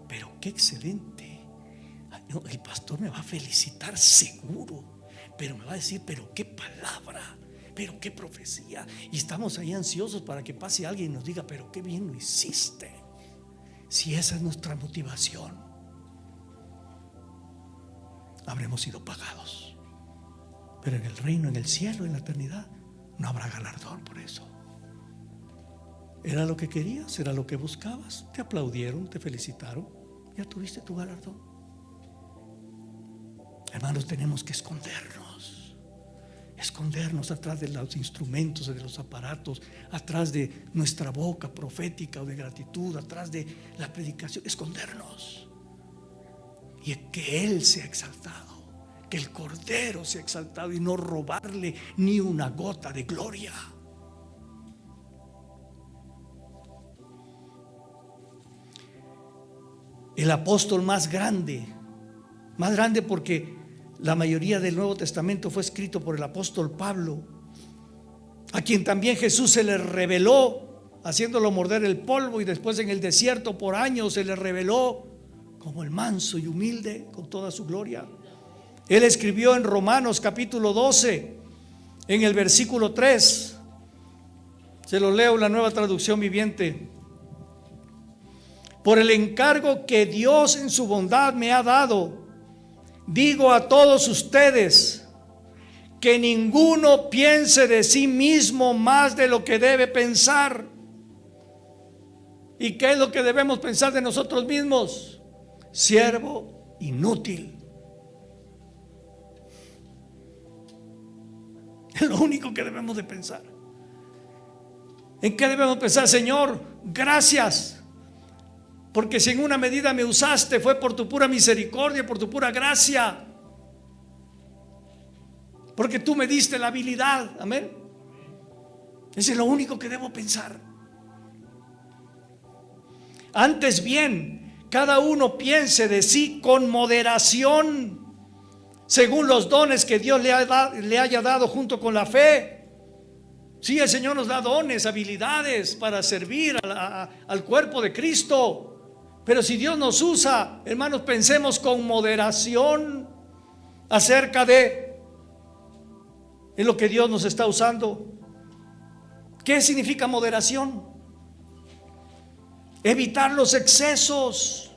pero qué excelente. No, el pastor me va a felicitar seguro, pero me va a decir, pero qué palabra, pero qué profecía. Y estamos ahí ansiosos para que pase alguien y nos diga, pero qué bien lo hiciste. Si esa es nuestra motivación, habremos sido pagados. Pero en el reino, en el cielo, en la eternidad, no habrá galardón por eso. Era lo que querías, era lo que buscabas, te aplaudieron, te felicitaron, ya tuviste tu galardón. Hermanos, tenemos que escondernos atrás de los instrumentos, de los aparatos, atrás de nuestra boca profética o de gratitud, atrás de la predicación, escondernos. Y que Él sea exaltado, que el Cordero sea exaltado, y no robarle ni una gota de gloria. El apóstol más grande porque la mayoría del Nuevo Testamento fue escrito por el apóstol Pablo, a quien también Jesús se le reveló, haciéndolo morder el polvo, y después en el desierto por años se le reveló como el manso y humilde con toda su gloria. Él escribió en Romanos capítulo 12, en el versículo 3, se lo leo en la Nueva Traducción Viviente: por el encargo que Dios en su bondad me ha dado, digo a todos ustedes que ninguno piense de sí mismo más de lo que debe pensar. ¿Y qué es lo que debemos pensar de nosotros mismos? Siervo inútil. Es lo único que debemos de pensar. ¿En qué debemos pensar? Señor, gracias, porque si en una medida me usaste, fue por tu pura misericordia, por tu pura gracia, porque tú me diste la habilidad. Amén. Ese es lo único que debo pensar. Antes bien, cada uno piense de sí con moderación, según los dones que Dios le haya dado junto con la fe. Sí, el Señor nos da dones, habilidades para servir al cuerpo de Cristo. Pero si Dios nos usa, hermanos, pensemos con moderación acerca de en lo que Dios nos está usando. ¿Qué significa moderación? Evitar los excesos.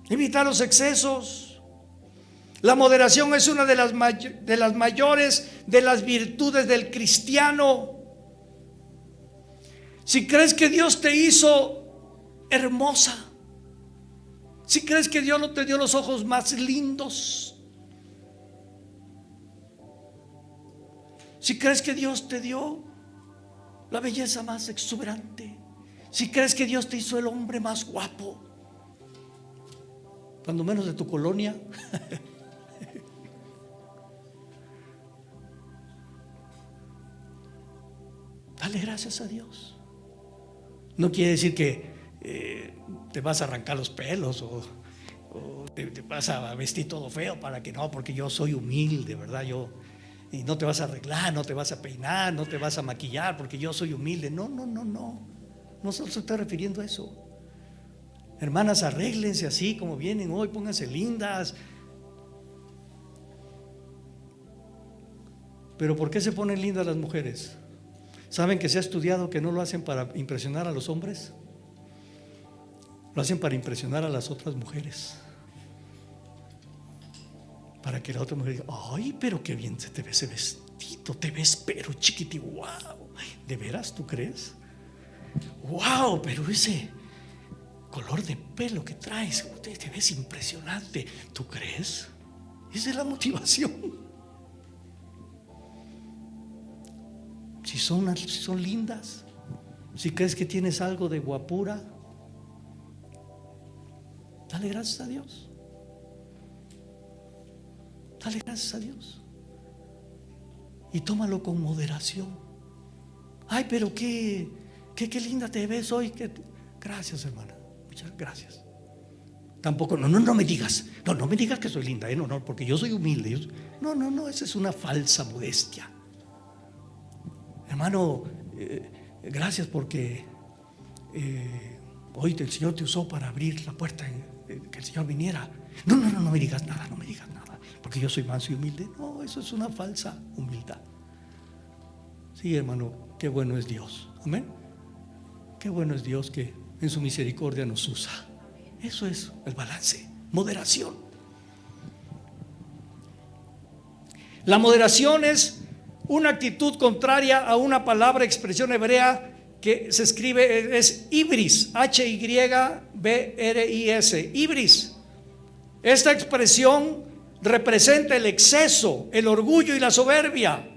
Evitar los excesos. La moderación es una de las mayores de las virtudes del cristiano. Si crees que Dios te hizo hermosa, si crees que Dios te dio los ojos más lindos, si crees que Dios te dio la belleza más exuberante, si crees que Dios te hizo el hombre más guapo, cuando menos de tu colonia, dale gracias a Dios. No quiere decir que te vas a arrancar los pelos o te vas a vestir todo feo para que no, porque yo soy humilde, ¿verdad? Y no te vas a arreglar, no te vas a peinar, no te vas a maquillar porque yo soy humilde. No. No se está refiriendo a eso. Hermanas, arréglense así como vienen hoy, pónganse lindas. Pero ¿por qué se ponen lindas las mujeres? ¿Saben que se ha estudiado que no lo hacen para impresionar a los hombres? Lo hacen para impresionar a las otras mujeres. Para que la otra mujer diga: ay, pero qué bien se te ve ese vestido, te ves pero chiquiti, wow. ¿De veras tú crees? Wow, pero ese color de pelo que traes, te ves impresionante. ¿Tú crees? Esa es la motivación. Si son lindas, si crees que tienes algo de guapura, dale gracias a Dios. Dale gracias a Dios. Y tómalo con moderación. Ay, pero qué linda te ves hoy. Gracias, hermana. Muchas gracias. Tampoco, no me digas. No me digas que soy linda, no, porque yo soy humilde. No, esa es una falsa modestia. Hermano, gracias porque hoy el Señor te usó para abrir la puerta, que el Señor viniera. No me digas nada, porque yo soy manso y humilde. No, eso es una falsa humildad. Sí, hermano, qué bueno es Dios. Amén. Qué bueno es Dios que en su misericordia nos usa. Eso es el balance, moderación. La moderación es una actitud contraria a una palabra, expresión hebrea que se escribe, es hibris, H-Y-B-R-I-S, hibris. Esta expresión representa el exceso, el orgullo y la soberbia.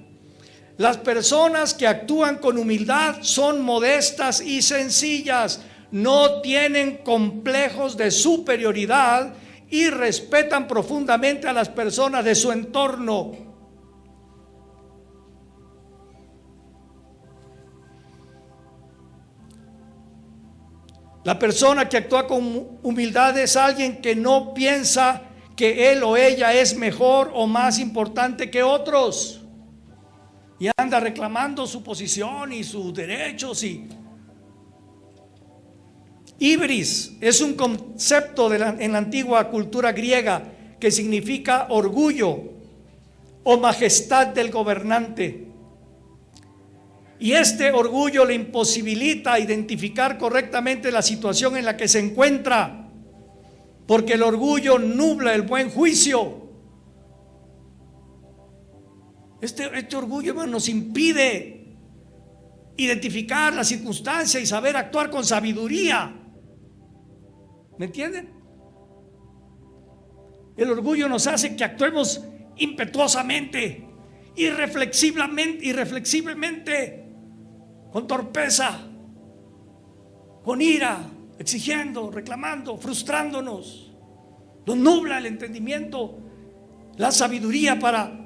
Las personas que actúan con humildad son modestas y sencillas, no tienen complejos de superioridad y respetan profundamente a las personas de su entorno. La persona que actúa con humildad es alguien que no piensa que él o ella es mejor o más importante que otros y anda reclamando su posición y sus derechos. Hibris es un concepto en la antigua cultura griega que significa orgullo o majestad del gobernante. Y este orgullo le imposibilita identificar correctamente la situación en la que se encuentra, porque el orgullo nubla el buen juicio. Este orgullo, hermano, nos impide identificar la circunstancia y saber actuar con sabiduría. ¿Me entienden? El orgullo nos hace que actuemos impetuosamente, irreflexiblemente, con torpeza, con ira, exigiendo, reclamando, frustrándonos. Nos nubla el entendimiento, la sabiduría para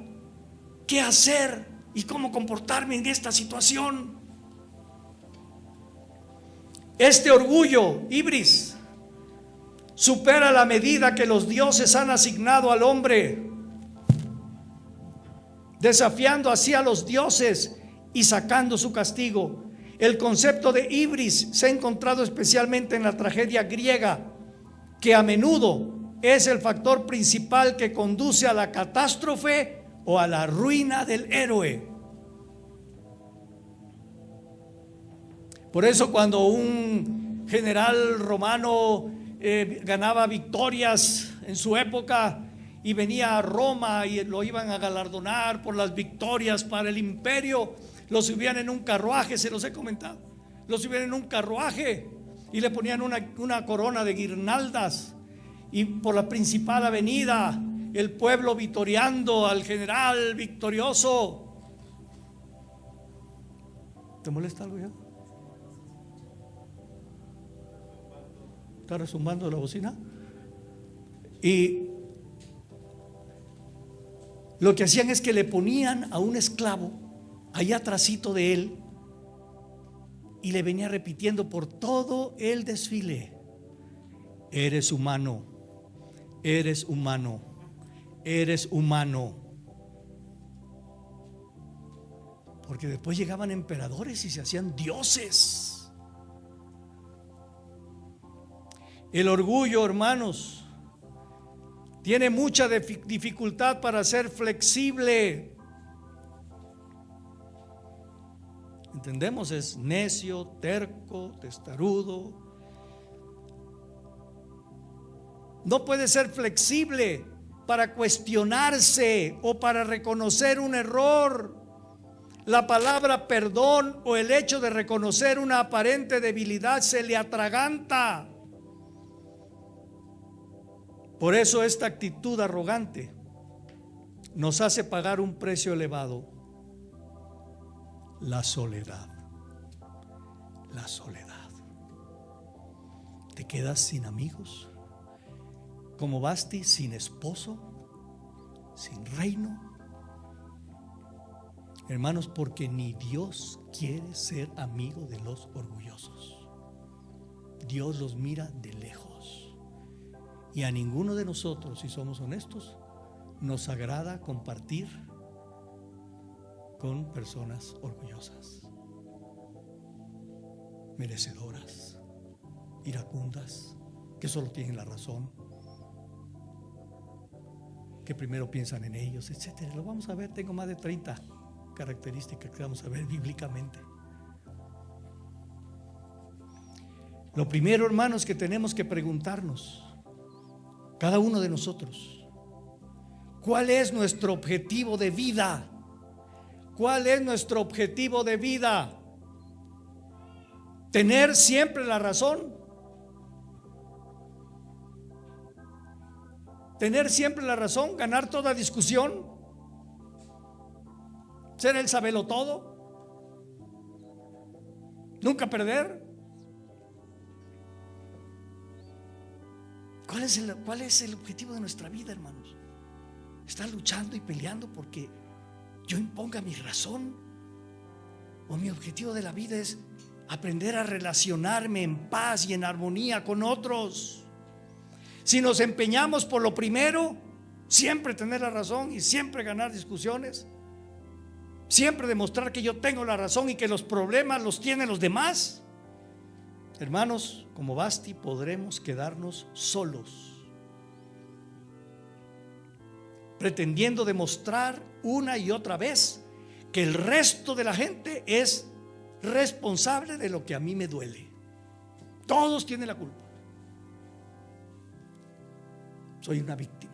qué hacer y cómo comportarme en esta situación. Este orgullo, hibris, supera la medida que los dioses han asignado al hombre, desafiando así a los dioses y sacando su castigo. El concepto de ibris se ha encontrado especialmente en la tragedia griega, que a menudo es el factor principal que conduce a la catástrofe o a la ruina del héroe. Por eso cuando un general romano ganaba victorias en su época y venía a Roma y lo iban a galardonar por las victorias para el imperio, lo subían en un carruaje, se los he comentado, lo subían en un carruaje y le ponían una corona de guirnaldas, y por la principal avenida el pueblo vitoreando al general victorioso. ¿Te molesta algo ya? ¿Está resumbando la bocina? Y lo que hacían es que le ponían a un esclavo allá atrásito de él y le venía repitiendo por todo el desfile: eres humano, eres humano, eres humano. Porque después llegaban emperadores y se hacían dioses. El orgullo, hermanos, tiene mucha dificultad para ser flexible. Entendemos, es necio, terco, testarudo. No puede ser flexible para cuestionarse o para reconocer un error. La palabra perdón o el hecho de reconocer una aparente debilidad se le atraganta. Por eso esta actitud arrogante nos hace pagar un precio elevado: la soledad. La soledad. Te quedas sin amigos, como Basti, sin esposo, sin reino. Hermanos, porque ni Dios quiere ser amigo de los orgullosos. Dios los mira de lejos. Y a ninguno de nosotros, si somos honestos, nos agrada compartir con personas orgullosas, merecedoras, iracundas, que solo tienen la razón, que primero piensan en ellos, etcétera. Lo vamos a ver, tengo más de 30 características que vamos a ver bíblicamente. Lo primero, hermanos, que tenemos que preguntarnos, cada uno de nosotros: ¿cuál es nuestro objetivo de vida? ¿Cuál es nuestro objetivo de vida? ¿Tener siempre la razón? ¿Tener siempre la razón? ¿Ganar toda discusión? ¿Ser el sabelotodo? ¿Nunca perder? ¿Cuál es el objetivo de nuestra vida, hermanos? ¿Estar luchando y peleando porque yo imponga mi razón? ¿O mi objetivo de la vida es aprender a relacionarme en paz y en armonía con otros? Si nos empeñamos por lo primero, siempre tener la razón y siempre ganar discusiones, siempre demostrar que yo tengo la razón y que los problemas los tienen los demás, hermanos, como Basti, podremos quedarnos solos, pretendiendo demostrar una y otra vez que el resto de la gente es responsable de lo que a mí me duele. Todos tienen la culpa. Soy una víctima.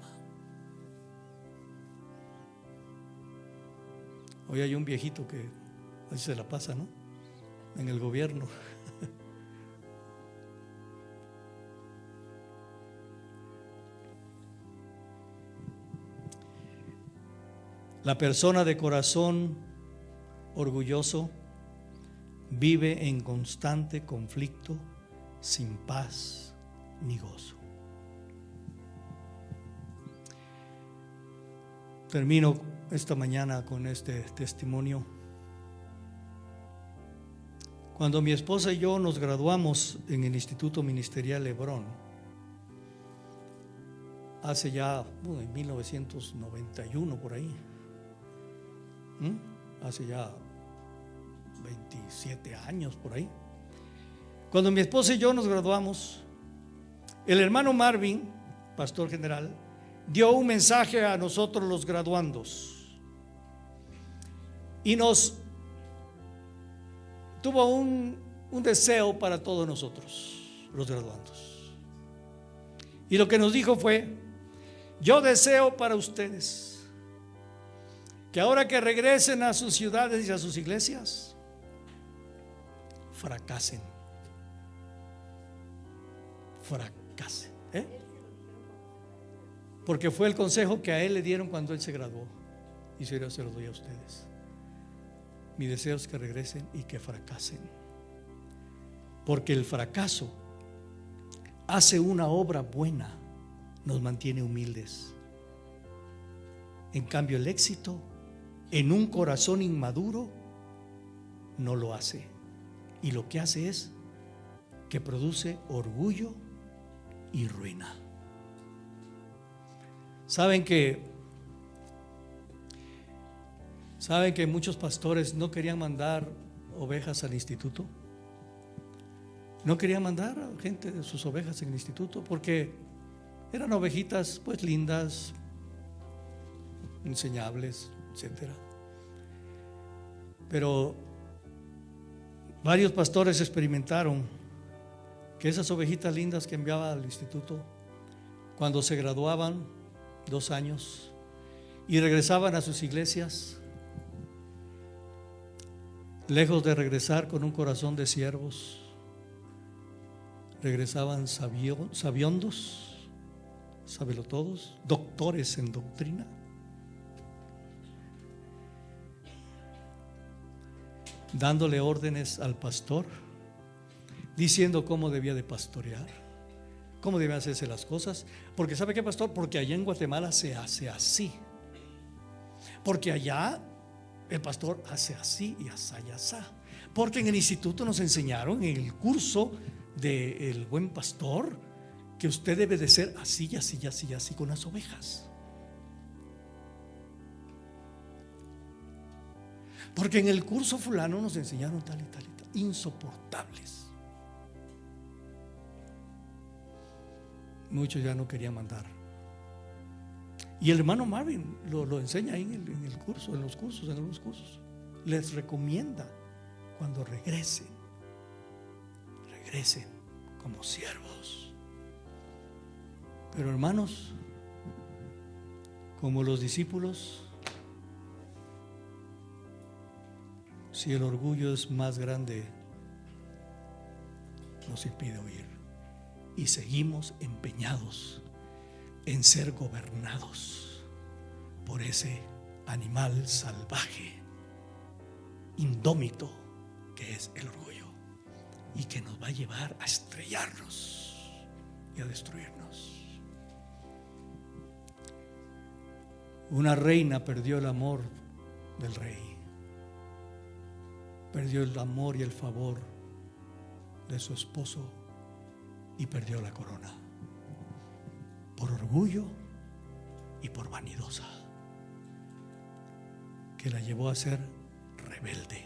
Hoy hay un viejito que así se la pasa, ¿no? En el gobierno. La persona de corazón orgulloso vive en constante conflicto, sin paz ni gozo. Termino esta mañana con este testimonio. Cuando mi esposa y yo nos graduamos en el Instituto Ministerial Hebrón, hace ya, en 1991 por ahí, hace ya 27 años por ahí. Cuando mi esposa y yo nos graduamos, el hermano Marvin, pastor general, dio un mensaje a nosotros los graduandos y nos tuvo un deseo para todos nosotros, los graduandos. Y lo que nos dijo fue: yo deseo para ustedes que ahora que regresen a sus ciudades y a sus iglesias, fracasen. Porque fue el consejo que a él le dieron cuando él se graduó. Y se lo doy a ustedes. Mi deseo es que regresen y que fracasen. Porque el fracaso hace una obra buena, nos mantiene humildes. En cambio, el éxito en un corazón inmaduro no lo hace. Y lo que hace es que produce orgullo y ruina. Saben que muchos pastores no querían mandar ovejas al instituto. No querían mandar a gente de sus ovejas en el instituto porque eran ovejitas pues lindas, enseñables, etcétera. Pero varios pastores experimentaron que esas ovejitas lindas que enviaba al instituto, cuando se graduaban 2 años y regresaban a sus iglesias, lejos de regresar con un corazón de siervos, regresaban sabiondos, sabelotodos, doctores en doctrina. Dándole órdenes al pastor, diciendo cómo debía de pastorear, cómo debían hacerse las cosas. Porque ¿sabe qué, pastor? Porque allá en Guatemala se hace así. Porque allá el pastor hace así y asá y asá. Porque en el instituto nos enseñaron, en el curso del buen pastor, que usted debe de ser así y así y así y así con las ovejas. Porque en el curso fulano nos enseñaron tal y tal y tal. Insoportables. Muchos ya no querían mandar. Y el hermano Marvin lo enseña ahí en el curso, en los cursos. Les recomienda cuando regresen como siervos. Pero hermanos, como los discípulos, si el orgullo es más grande, nos impide oír. Y seguimos empeñados en ser gobernados por ese animal salvaje, indómito, que es el orgullo, y que nos va a llevar a estrellarnos y a destruirnos. Una reina perdió el amor del rey, perdió el amor y el favor de su esposo y perdió la corona por orgullo y por vanidosa, que la llevó a ser rebelde,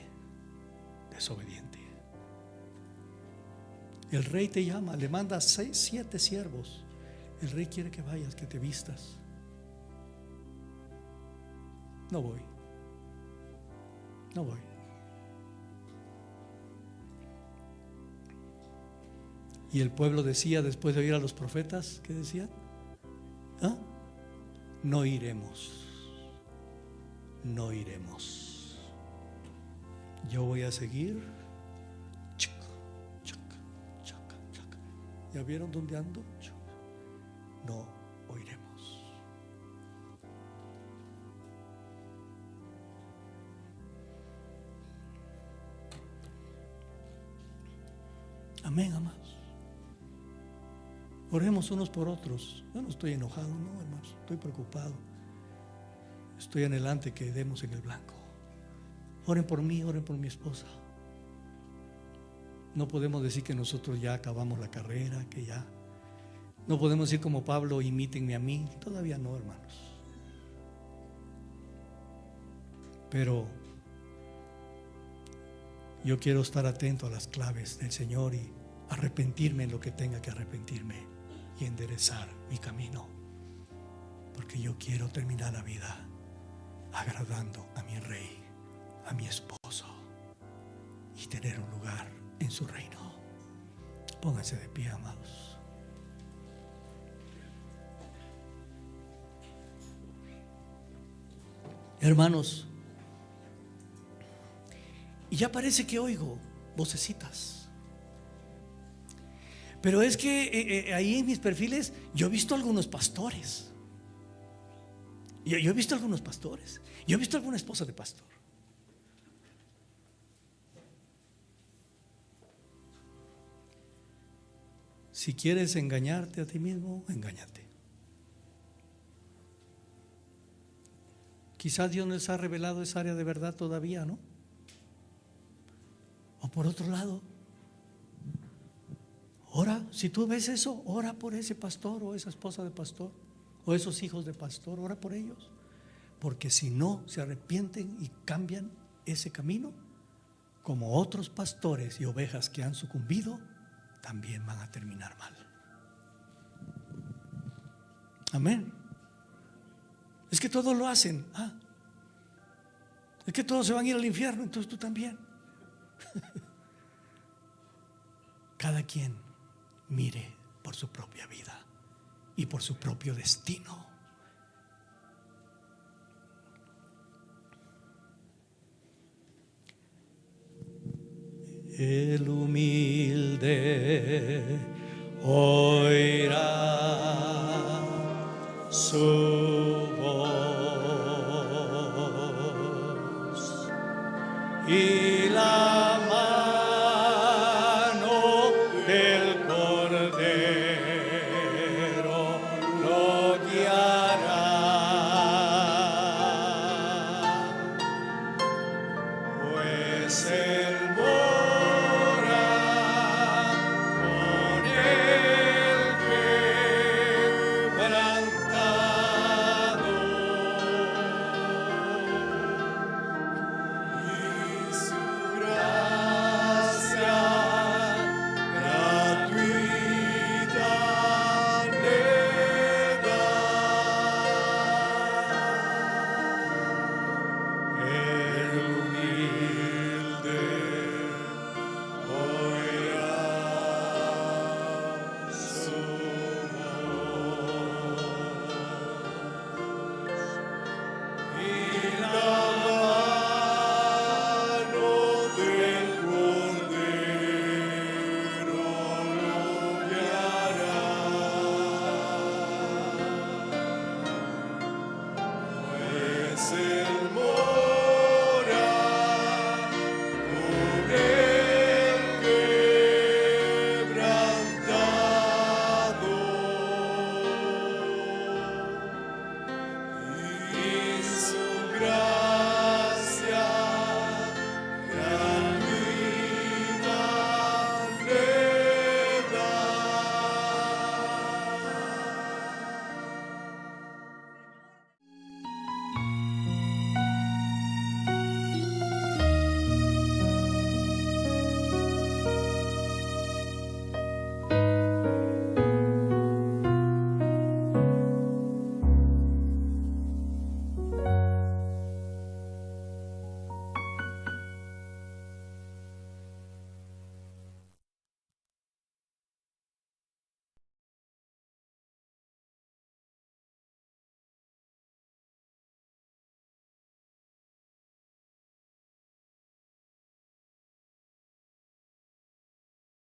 desobediente. El rey te llama, le manda 6, 7 siervos. El rey quiere que vayas, que te vistas. No voy. Y el pueblo decía, después de oír a los profetas, ¿qué decían? No iremos. Yo voy a seguir. ¿Ya vieron dónde ando? No oiremos. Amén, amados. Oremos unos por otros. Yo no estoy enojado, no, hermanos. Estoy preocupado. Estoy anhelante que demos en el blanco. Oren por mí, oren por mi esposa. No podemos decir que nosotros ya acabamos la carrera, que ya No podemos decir como Pablo, imítenme a mí. Todavía no, hermanos. Pero yo quiero estar atento a las claves del Señor y arrepentirme en lo que tenga que arrepentirme y enderezar mi camino, porque yo quiero terminar la vida agradando a mi Rey, a mi esposo, y tener un lugar en su reino. Pónganse de pie, amados. Hermanos, y ya parece que oigo vocecitas, pero es que ahí en mis perfiles yo he visto algunos pastores. Yo he visto algunos pastores. Yo he visto alguna esposa de pastor. Si quieres engañarte a ti mismo, engáñate. Quizás Dios no les ha revelado esa área de verdad todavía, ¿no? O por otro lado, ora, si tú ves eso, ora por ese pastor o esa esposa de pastor o esos hijos de pastor, ora por ellos. Porque si no se arrepienten y cambian ese camino, como otros pastores y ovejas que han sucumbido, también van a terminar mal. Amén. Es que todos lo hacen. Es que todos se van a ir al infierno, entonces tú también. Cada quien mire por su propia vida y por su propio destino. El humilde oirá su voz y